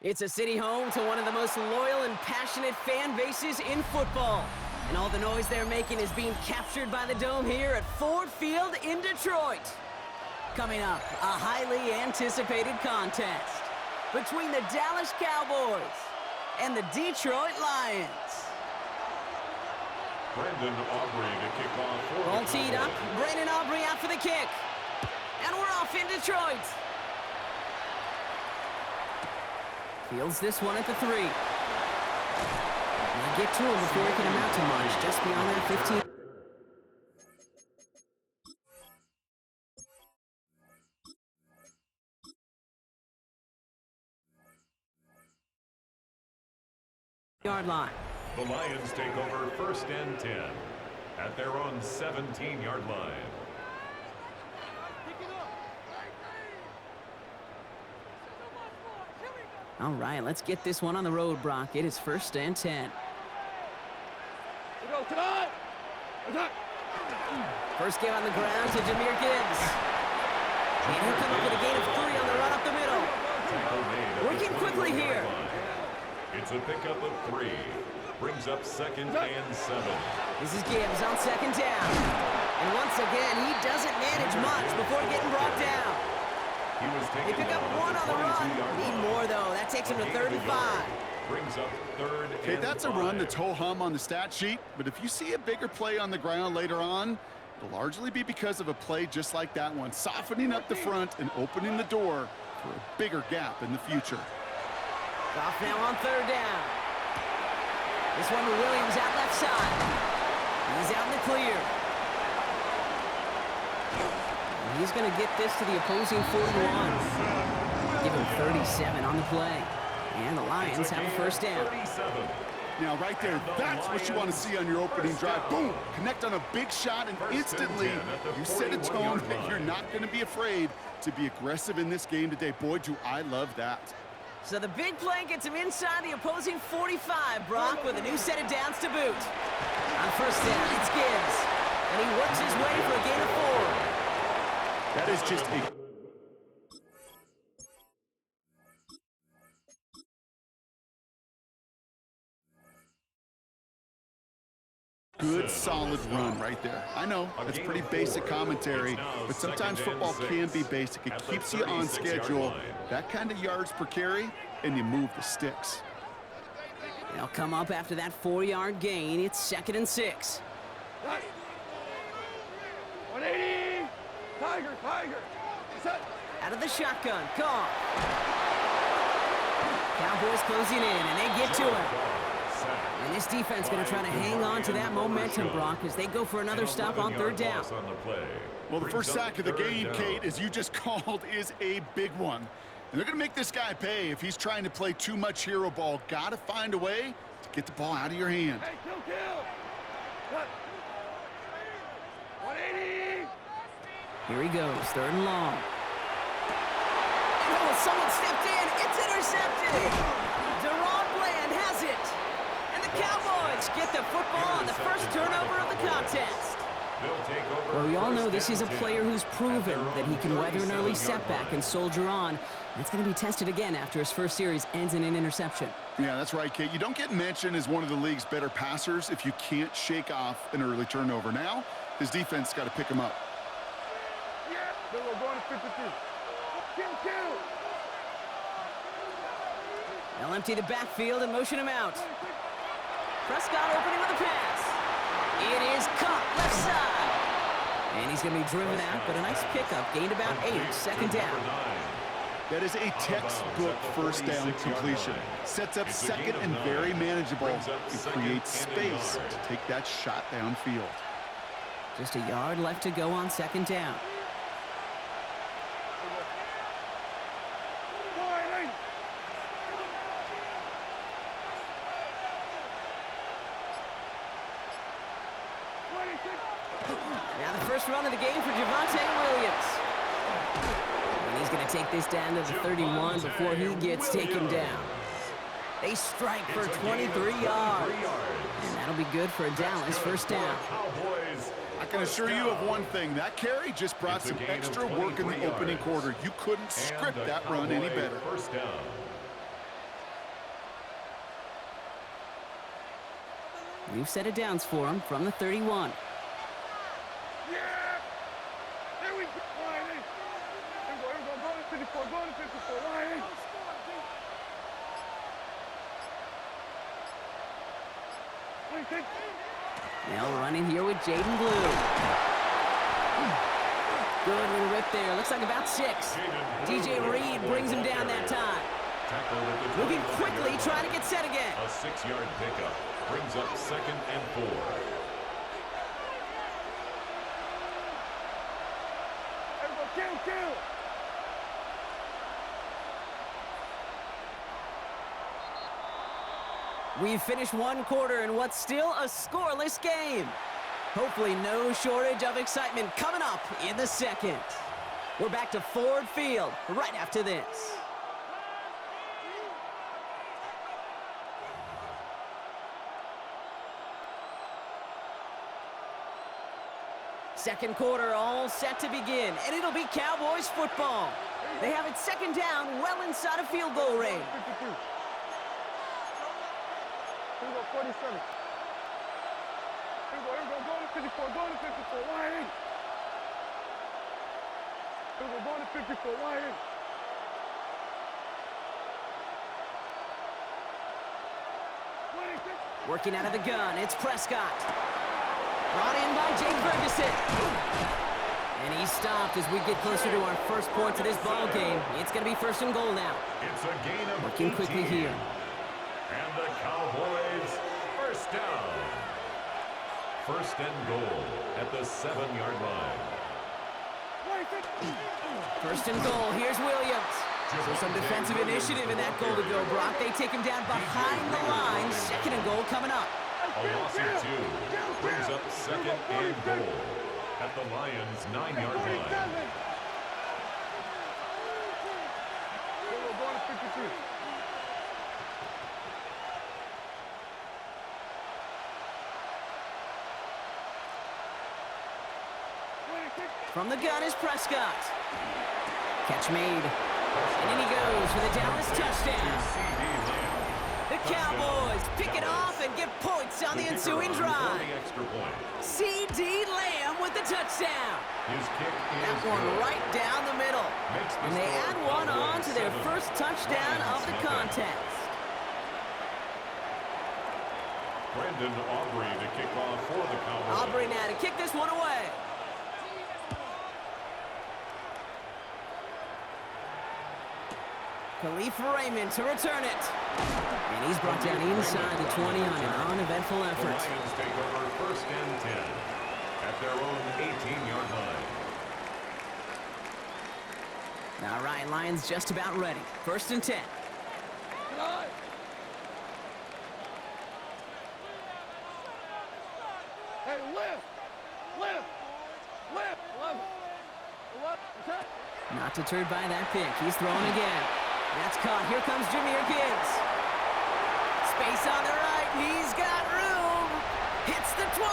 It's a city home to one of the most loyal and passionate fan bases in football. And all the noise they're making is being captured by the Dome here at Ford Field in Detroit. Coming up, a highly anticipated contest between the Dallas Cowboys and the Detroit Lions. Brandon Aubrey to kick off. Ball teed up, Brandon Aubrey out for the kick. And we're off in Detroit. Fields this one at the 3. Now get to him before he can amount to much, just beyond that 15. Yard line. The Lions take over 1st and 10 at their own 17-yard line. All right, let's get this one on the road, Brock. It is 1st and 10. First game on the ground to Jahmyr Gibbs. And he'll come up with a gain of 3 on the run up the middle. Working quickly here. It's a pickup of 3. Brings up 2nd and 7. This is Gibbs on 2nd down. And once again, he doesn't manage much before getting brought down. They pick up 1 on the run. Need more, though. That takes him to 35. Brings up 3rd and Okay, that's 5. a run that's ho-hum on the stat sheet, but if you see a bigger play on the ground later on, it'll largely be because of a play just like that one, softening up the front and opening the door for a bigger gap in the future. Goff now on 3rd down. This one to Williams out left side. He's out in the clear. And he's going to get this to the opposing 41. Give him 37 on the play. And the Lions have a 1st down. 37. Now, right there, that's what you want to see on your opening drive. Boom! Connect on a big shot, and instantly you set a tone that you're not going to be afraid to be aggressive in this game today. Boy, do I love that. So the big play gets him inside the opposing 45, Brock, with a new set of downs to boot. On 1st down, it's Gibbs. And he works his way for a gain of 4. That is just a good, solid run right there. I know, that's pretty basic commentary, but sometimes football can be basic. It keeps you on schedule. That kind of yards per carry, and you move the sticks. They'll come up after that 4-yard gain. It's 2nd and 6. 180! Tiger! Set! Out of the shotgun, Goff. Cowboys closing in, and they get to him. And this defense going to try to hang on to that momentum, Brock, as they go for another stop on 3rd down. Well, the first sack of the game, Kate, as you just called, is a big one. And they're going to make this guy pay if he's trying to play too much hero ball. Got to find a way to get the ball out of your hand. Hey, kill! Cut! 180! Here he goes, 3rd and long. Oh, someone stepped in. It's intercepted. Deron Bland has it. And the Cowboys get the football on the first turnover of the contest. Well, we all know this is a player who's proven that he can weather an early setback and soldier on. That's going to be tested again after his first series ends in an interception. Yeah, that's right, Kate. You don't get mentioned as one of the league's better passers if you can't shake off an early turnover. Now, his defense got to pick him up. Yeah, we're going to 52. Kill! They'll empty the backfield and motion him out. Prescott opening with a pass. It is caught left side. And he's going to be driven out, but a nice pickup. Gained about 8, 2nd down. That is a textbook 1st down completion. Sets up 2nd and very manageable. It creates space to take that shot downfield. Just a yard left to go on 2nd down. Now the first run of the game for Javonte Williams. And he's going to take this down to the 31 before he gets taken down. They strike for 23 yards. And that'll be good for a Dallas 1st down. I can assure you of one thing. That carry just brought some extra work in the opening quarter. You couldn't script that run any better. We've set it downs for him from the 31. Yeah! There we go. Line in. Here we go. Go to 54. Go to 54. Line in. Now running here with Jaden Blue. Good little rip there. Looks like about 6. DJ Reed brings him down that time. Moving quickly, trying to get set again. A 6-yard pickup brings up 2nd and 4. Kill. We've finished one quarter in what's still a scoreless game. Hopefully no shortage of excitement coming up in the second. We're back to Ford Field right after this. Second quarter all set to begin, and it'll be Cowboys football. They have it second down well inside of field goal range. 52. Here we go, 47. Here we go. Go to 54. Go to 54. Line in. Here we go. Go to 54. Line in. Working out of the gun, it's Prescott. Brought in by Jake Ferguson. And he's stopped as we get closer to our first points of this ball game. It's going to be 1st and goal now. It's a gain of Working 18. quickly here. And the Cowboys, 1st down. 1st and goal at the 7-yard line. 1st and goal. Here's Williams. So some defensive initiative in that goal to go, Brock. They take him down behind the line. 2nd and goal coming up. A loss of 2 brings up 2nd and goal at the Lions' 9-yard line. Going to 52. From the gun is Prescott. Catch made. And in he goes for the Dallas touchdown. The Cowboys pick it off and get points on the ensuing drive. C.D. Lamb with the touchdown. That one right down the middle. And they add one on to their first touchdown of the contest. Brandon Aubrey to kick off for the Cowboys. Aubrey now to kick this one away. Khalif Raymond to return it. And he's brought down inside the 20 on an uneventful effort. The Lions take over 1st and 10 at their own 18-yard line. All right, Lions just about ready. 1st and 10. Hey, lift. Not deterred by that pick. He's throwing again. That's caught. Here comes Jahmyr Gibbs. Space on the right. He's got room. Hits the 20.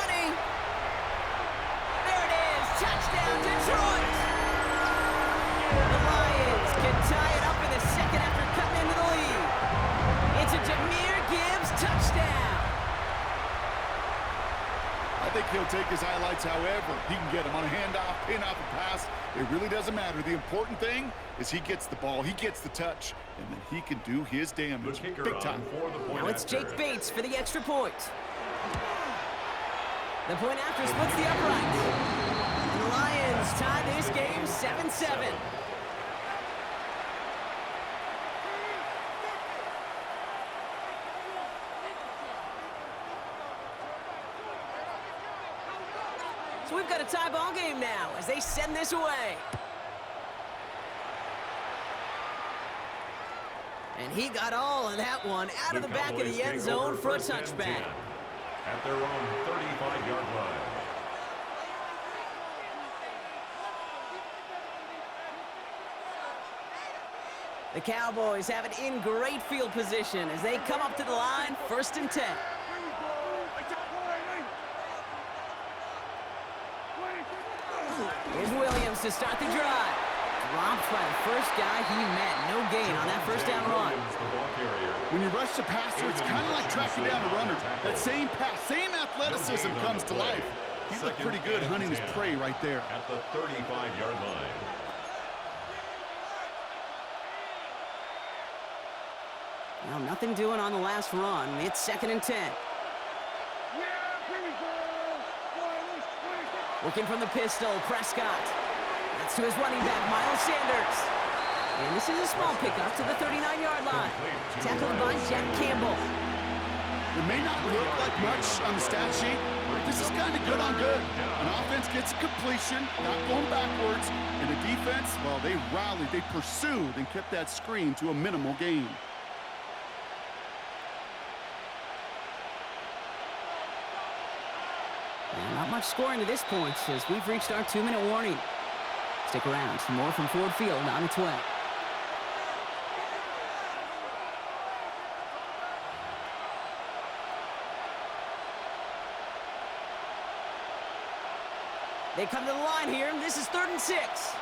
There it is. Touchdown, Detroit. The Lions can tie it up in the second after cutting into the lead. It's a Jahmyr Gibbs touchdown. I think he'll take his highlights however he can get them on a handoff, pin off, a pass. It really doesn't matter. The important thing is he gets the ball, he gets the touch, and then he can do his damage. Big time. Now it's Jake Bates for the extra point. The point after splits the upright. And the Lions tie this game 7-7. So we've got a tie ball game now as they send this away. And he got all of that one out of the back of the end zone for a touchback. At their own 35-yard line. The Cowboys have it in great field position as they come up to the line, 1st and 10. Here's Williams to start the drive. Dropped by the first guy he met. No gain on that first down run. When you rush the passer, it's kind of like tracking down a runner. That same pass, same athleticism comes to life. He looked pretty good hunting his prey right there. At the 35-yard line. Well, nothing doing on the last run. It's 2nd and 10. Looking from the pistol, Prescott. That's to his running back, Miles Sanders. And this is a small pickup to the 39-yard line. Tackled by Jack Campbell. It may not look like much on the stat sheet, but this is kind of good on good. An offense gets a completion, not going backwards, and the defense, well, they rallied, they pursued, and kept that screen to a minimal gain. And not much scoring to this point as we've reached our 2-minute warning. Stick around, some more from Ford Field on its way. They come to the line here, and this is 3rd and 6.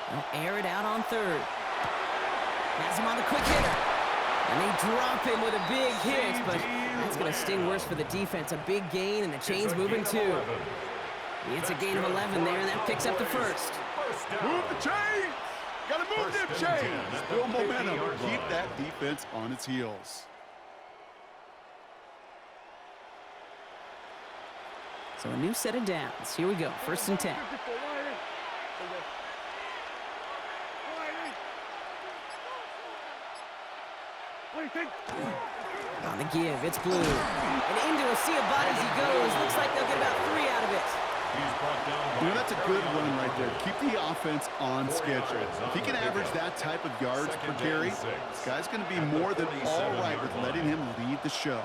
They'll air it out on 3rd. Has him on the quick hitter. And they drop him with a big hit, but that's going to sting worse for the defense. A big gain, and the chain's moving too. It's a gain of 11 there, and that picks up the first. Move the chains! Gotta move them chains! Build momentum, keep that defense on its heels. So a new set of downs. Here we go, 1st and 10. On the give, it's Blue. And into a sea of bodies he goes. Looks like they'll get about 3 out of it. You know, that's a good run right there. Keep the offense on schedule. If he can average that type of yards per carry, this guy's going to be more than all right with letting him lead the show.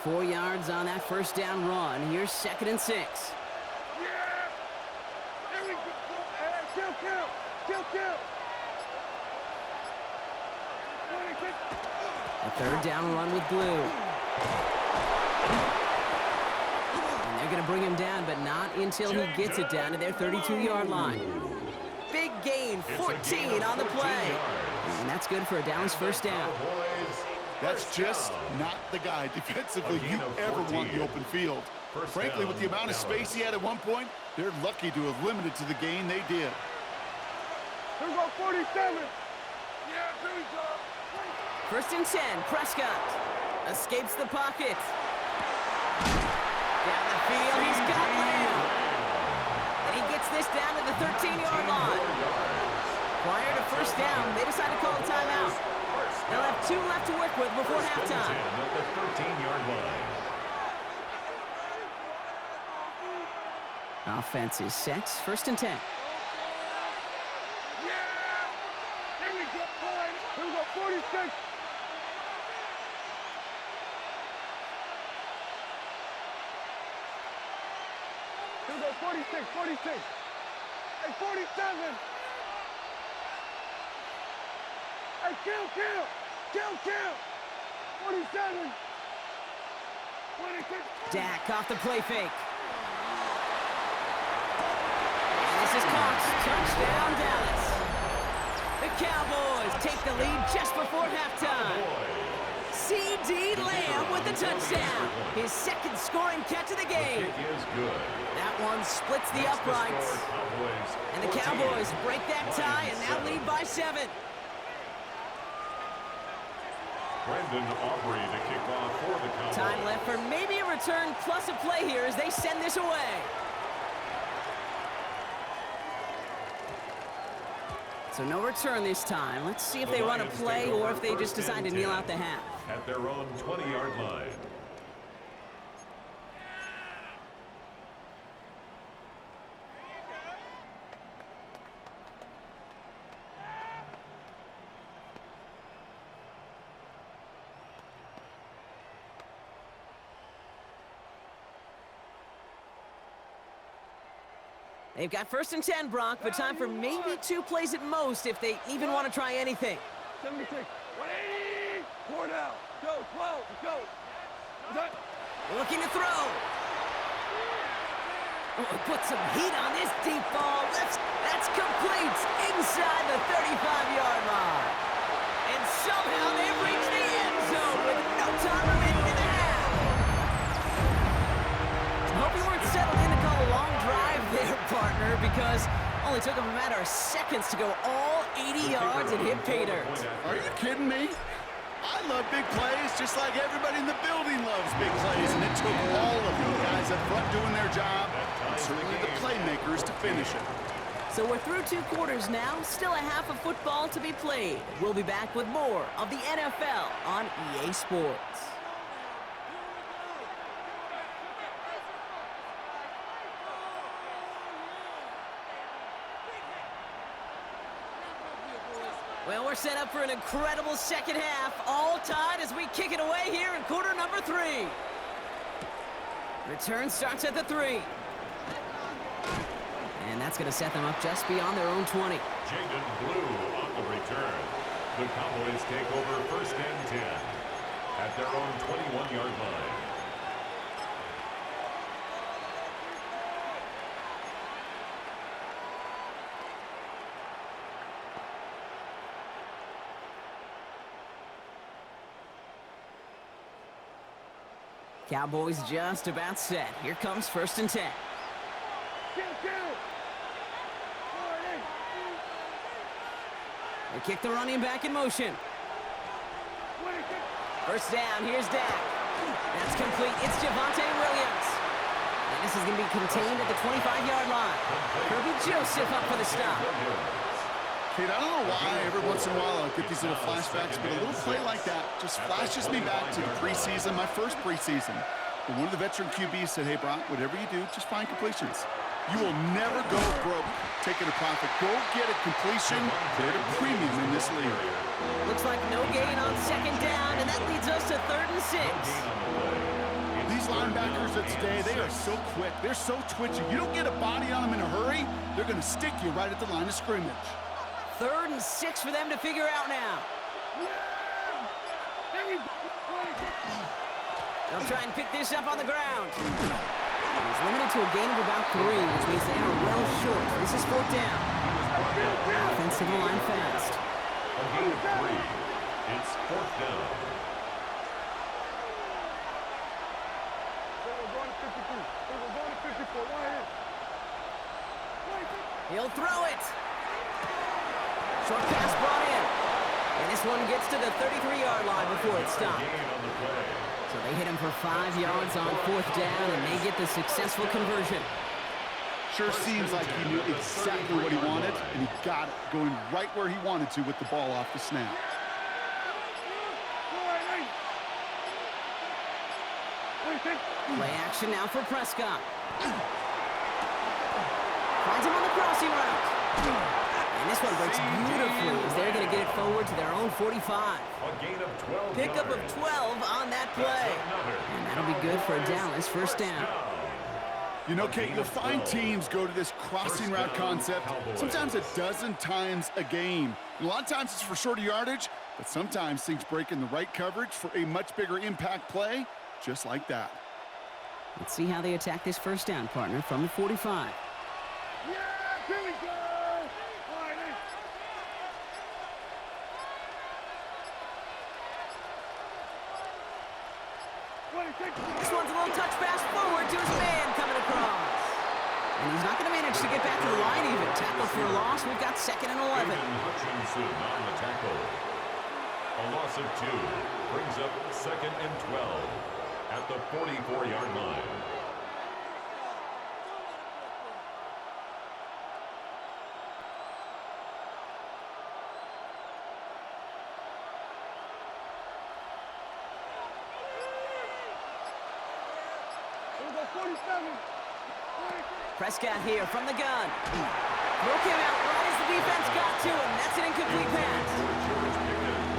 4 yards on that first down run. Here's 2nd and 6. A 3rd down run with Blue. And they're going to bring him down, but not until he gets it down to their 32-yard line. Big gain, 14 on the play. And that's good for a Dallas first down. That's just not the guy defensively you ever want in the open field. Frankly, with the amount of space he had at one point, they're lucky to have limited to the gain they did. Here we go, 47. Yeah, here we go. 1st and 10, Prescott escapes the pocket. Down the field, he's got Lamb. And he gets this down to the 13-yard line. Prior to first down, they decide to call a timeout. They'll have 2 left to work with before halftime. At the 13-yard line. Offense is set, 1st and 10. Yeah! Here we go, boy. Here we go, 46. Here we go, 46, 46. Hey, 47. Hey, kill. 47. 26. Dak off the play fake. And this is caught. Touchdown, Dallas. The Cowboys take the lead just before halftime. C.D. Lamb with the touchdown. His 2nd scoring catch of the game. That one splits the uprights. And the Cowboys break that tie and now lead by 7. Brendan Aubrey to kick off for the Cowboys. Time left for maybe a return plus a play here as they send this away. So no return this time. Let's see if they run a play or if they just decide to kneel out the half. At their own 20-yard line. They've got 1st and 10, Brock, but time for maybe 2 plays at most if they even want to try anything. 76, 180, 4 down, go, 12, go. Is that? Looking to throw. Oh, put some heat on this deep ball. That's complete inside the 35-yard line. And somehow they've reached the end zone with no time remaining in the half. I hope you weren't settled in to call a long drive there, partner, because only took them a matter of seconds to go all 80 yards and hit pay dirt. Are you kidding me? I love big plays just like everybody in the building loves big plays, and it took all of you guys up front doing their job, and certainly the playmakers to finish it. So we're through 2 quarters now, still a half of football to be played. We'll be back with more of the NFL on EA Sports. Well, we're set up for an incredible second half, all tied as we kick it away here in quarter number 3. Return starts at the 3. And that's going to set them up just beyond their own 20. Jaden Blue on the return. The Cowboys take over first and 10 at their own 21-yard line. Cowboys just about set. Here comes first and 10. They kick the running back in motion. First down, here's Dak. That's complete. It's Javonte Williams. And this is going to be contained at the 25-yard line. Kirby Joseph up for the stop. Kid, I don't know why every once in a while I'll get these little flashbacks, but a little play like that just flashes me back to the preseason, my first preseason. And one of the veteran QBs said, hey, Brock, whatever you do, just find completions. You will never go broke taking a profit. Go get a completion. They're at a premium in this league. Looks like no gain on second down, and that leads us to 3rd and 6. These linebackers of today, they are so quick. They're so twitchy. You don't get a body on them in a hurry, they're going to stick you right at the line of scrimmage. 3rd and 6 for them to figure out now. They'll try and pick this up on the ground. He's limited to a gain of about 3, which means they are well short. This is 4th down. Offensive line fast. A gain of 3. It's 4th down. He'll throw it. Short pass brought in. And this one gets to the 33-yard line before it stopped. So they hit him for 5 yards on 4th down, and they get the successful conversion. Sure seems like he knew exactly what he wanted, and he got it, going right where he wanted to with the ball off the snap. Play action now for Prescott. Finds him on the crossing route. And this one breaks beautifully as they're going to get it forward to their own 45. A gain of 12 Pickup of 12 on that play. And that'll be good for a Dallas first down. You know, Kate, you'll find teams go to this crossing route concept sometimes a dozen times a game. And a lot of times it's for shorter yardage, but sometimes things break in the right coverage for a much bigger impact play, just like that. Let's see how they attack this first down, partner, from the 45. Yeah, here we go. This one's a little touch pass forward to his man coming across. And he's not going to manage to get back to the line even. Tackle for a loss. We've got 2nd and 11. Hutchinson on the tackle. A loss of 2 brings up 2nd and 12 at the 44-yard line. Prescott here from the gun. Throw came out right as the defense got to him. That's an incomplete pass.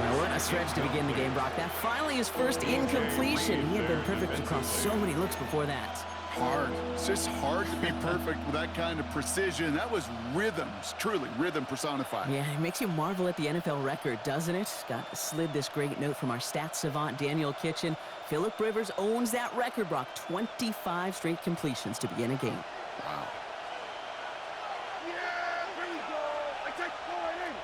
Well, what a stretch to begin the game, Brock. That finally his first incompletion. He had been perfect across so many looks before that. Hard. It's just hard to be perfect with that kind of precision. That was rhythms, truly rhythm personified. Yeah, it makes you marvel at the NFL record, doesn't it? Got slid this great note from our stats savant, Daniel Kitchen. Phillip Rivers owns that record, Brock. 25 straight completions to begin a game. Wow. Yeah, there we go. I take the ball right in.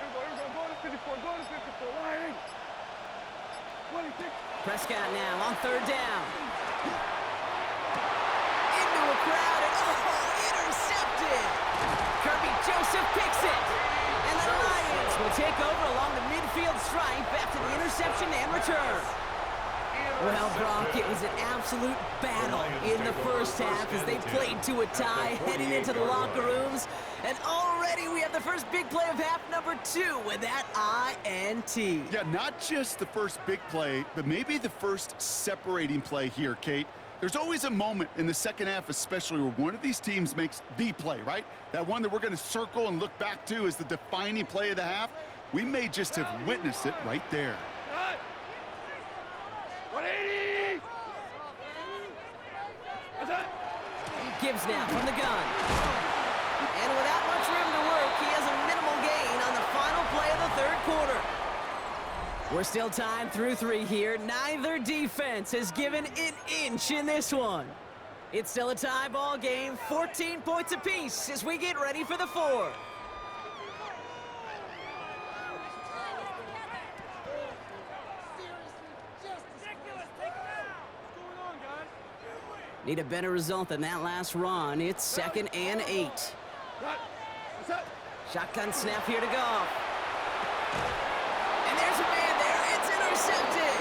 Here we go. Go to 54. Go to 54. Right in. 26. Prescott now on third down. Into a crowd and intercepted. Kirby Joseph picks it. And the Lions will take over along the midfield stripe after the interception and return. Well, Brock, it was an absolute battle in the first half as they played to a tie, heading into the locker rooms. And already we have the first big play of half number 2 with that INT. Yeah, not just the first big play, but maybe the first separating play here, Kate. There's always a moment in the second half, especially where one of these teams makes the play, right? That one that we're going to circle and look back to as the defining play of the half. We may just have witnessed it right there. 180. Gibbs now from the gun. And without much room to work, he has a minimal gain on the final play of the third quarter. We're still tied through 3 here. Neither defense has given an inch in this one. It's still a tie ball game, 14 points apiece as we get ready for the fourth. Need a better result than that last run. It's 2nd and 8. Shotgun snap here to Goff. And there's a man there. It's intercepted.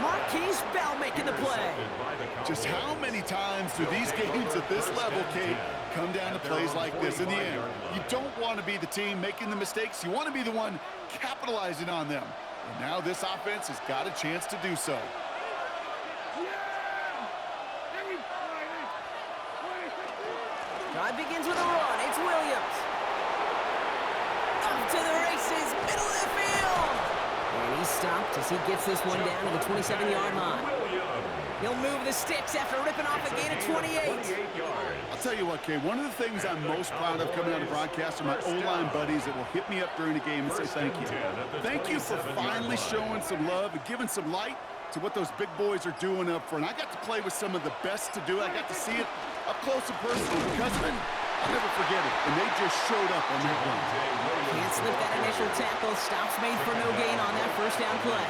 Marquise Bell making the play. Just how many times do these games at this level, Kate, come down to plays like this? In the end, you don't want to be the team making the mistakes. You want to be the one capitalizing on them. And now this offense has got a chance to do so. Drive begins with a run. It's Williams. Up to the races, middle of the field. And he's stopped as he gets this one down to the 27-yard line. He'll move the sticks after ripping off a gain of 28. I'll tell you what, Kay, one of the things I'm most proud of coming out of broadcast are my O-line buddies that will hit me up during the game and say thank you. Thank you for finally showing some love and giving some light to what those big boys are doing up front. I got to play with some of the best to do it. I got to see it up close and personal. Because of it, I'll never forget it. And they just showed up on that run. Can't slip that initial tackle. Stops made for no gain on that first down play.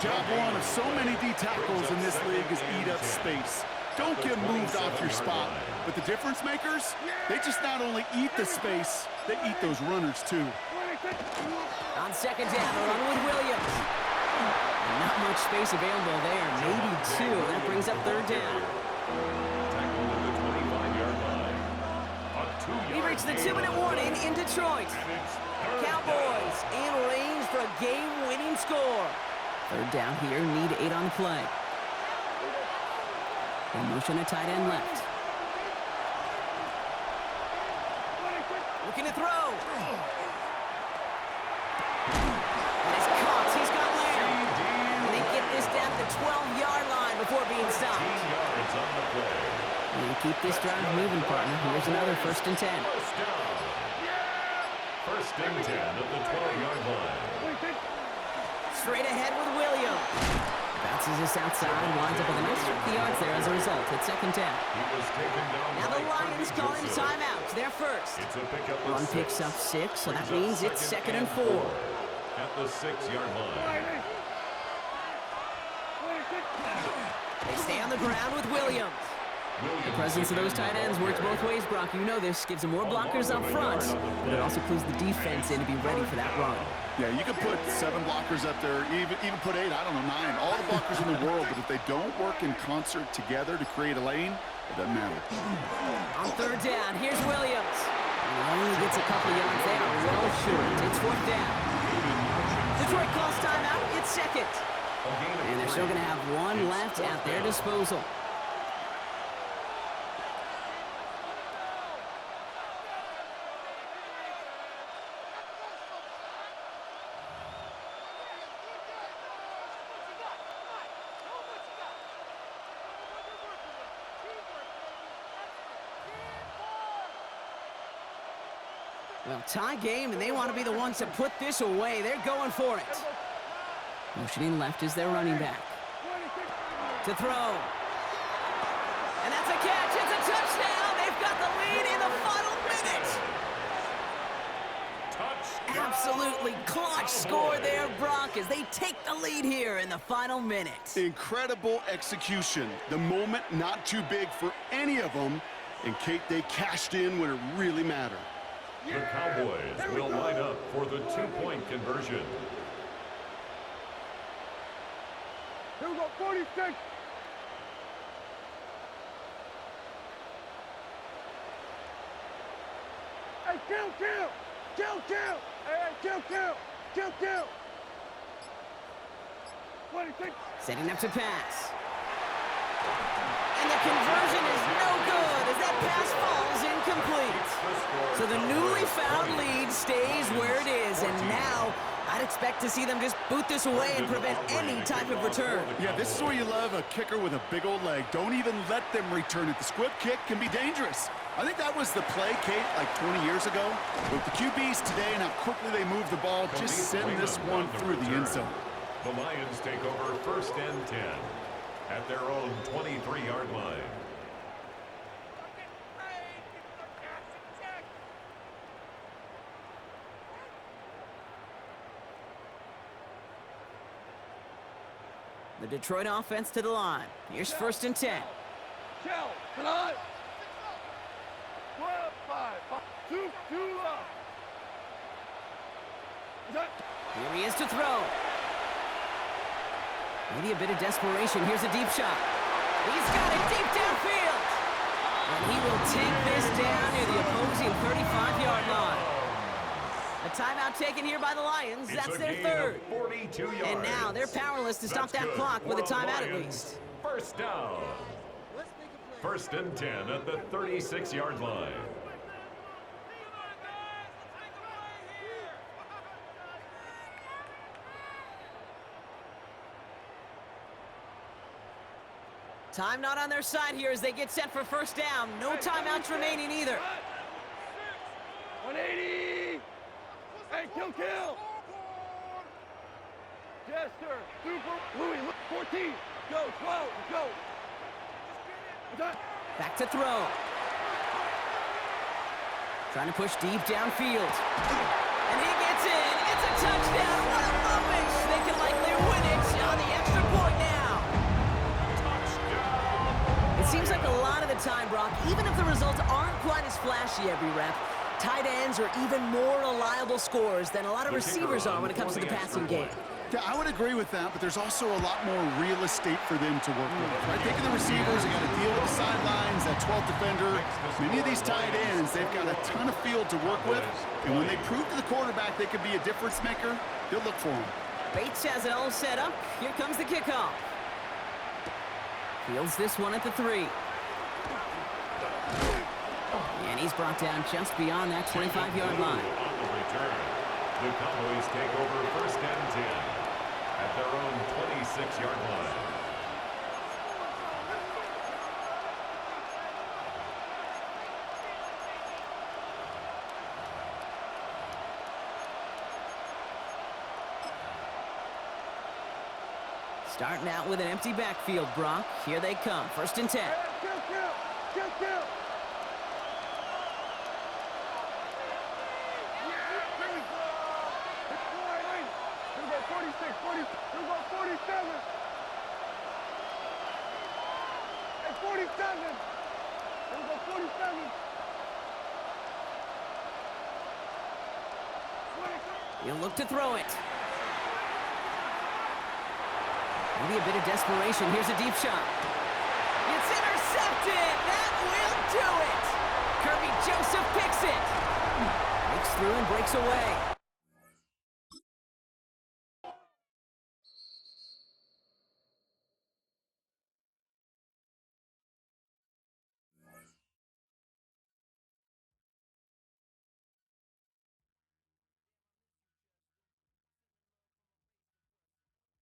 Job one of so many D tackles in this league is eat up space. Don't get moved off your spot. But the difference makers, they just not only eat the space, they eat those runners too. On second down, a run with Williams. And not much space available there. Maybe 2. That brings up third down. He breaks the 2-minute warning in Detroit. Cowboys in range for a game-winning score. Third down here, need 8 on the play. In motion at tight end left. Looking to throw. And it's caught. He's got Lamb. And they get this down to the 12-yard line before being stopped. And keep this drive moving, partner. Here's another 1st and 10. First and 10 at the 12-yard line. Straight ahead with Williams. Bounces this outside, winds up with a nice 50 yards there as a result. It's 2nd down. Now the Lions calling timeout. They're first. Run picks up 6, so that means it's 2nd and 4. At the 6-yard line. They stay on the ground with Williams. The presence of those tight ends works both ways, Brock. You know this. Gives them more blockers up front, but it also clues the defense in to be ready for that run. Yeah, you could put 7 blockers up there, even put 8, I don't know, 9. All the blockers in the world, but if they don't work in concert together to create a lane, it doesn't matter. On third down, here's Williams. He only gets a couple yards there, well short. It's 4th down. Detroit calls timeout. It's 2nd. And they're still going to have 1 left at their disposal. Well, tie game, and they want to be the ones to put this away. They're going for it. Motioning left is their running back. To throw. And that's a catch. It's a touchdown. They've got the lead in the final minute. Absolutely clutch score there, Brock, as they take the lead here in the final minute. Incredible execution. The moment not too big for any of them. And, Kate, they cashed in when it really mattered. The Cowboys will line up for the two-point conversion. Here we go, 46. Hey, kill. Hey, kill. 26. Setting up to pass. And the conversion is no good as that pass falls incomplete. So the newly found lead stays where it is, and now I'd expect to see them just boot this away and prevent any type of return. Yeah, this is where you love a kicker with a big old leg. Don't even let them return it. The squib kick can be dangerous. I think that was the play, Kate, like 20 years ago. With the QBs today and how quickly they move the ball, just send this one through the end zone. The Lions take over 1st and 10 at their own 23-yard line. The Detroit offense to the line. Here's 1st and 10. Shell, tonight. 12, 5, 2 up. Here he is to throw. Maybe a bit of desperation. Here's a deep shot. He's got it deep downfield. And he will take this down near the opposing 35-yard line. A timeout taken here by the Lions. That's their third. 42 yards. And now they're powerless to stop that clock with a timeout at least. First down. 1st and 10 at the 36-yard line. Time not on their side here as they get set for 1st down. No timeouts remaining either. 180. Hey, kill. Jester, Super, Louis, 14. Go, 12, go. Back to throw. Trying to push deep downfield. And he gets in. It's a touchdown. What a moment. They can likely win it on the extra point now. It seems like a lot of the time, Brock, even if the results aren't quite as flashy every rep, tight ends are even more reliable scorers than a lot of receivers are when it comes to the passing game. Yeah, I would agree with that, but there's also a lot more real estate for them to work with. Right? Thinking the receivers are going to deal with the sidelines, that 12th defender. Many of these tight ends, they've got a ton of field to work with, and when they prove to the quarterback they could be a difference maker, they'll look for him. Bates has it all set up. Here comes the kickoff. Fields this one at the 3. And he's brought down just beyond that 25-yard line. On the return, the Cowboys take over 1st and 10 at their own 26-yard line. Starting out with an empty backfield, Brock. Here they come. 1st and 10. Kill. He'll look to throw it. Maybe a bit of desperation. Here's a deep shot. It's intercepted. That will do it. Kirby Joseph picks it. Breaks through and breaks away.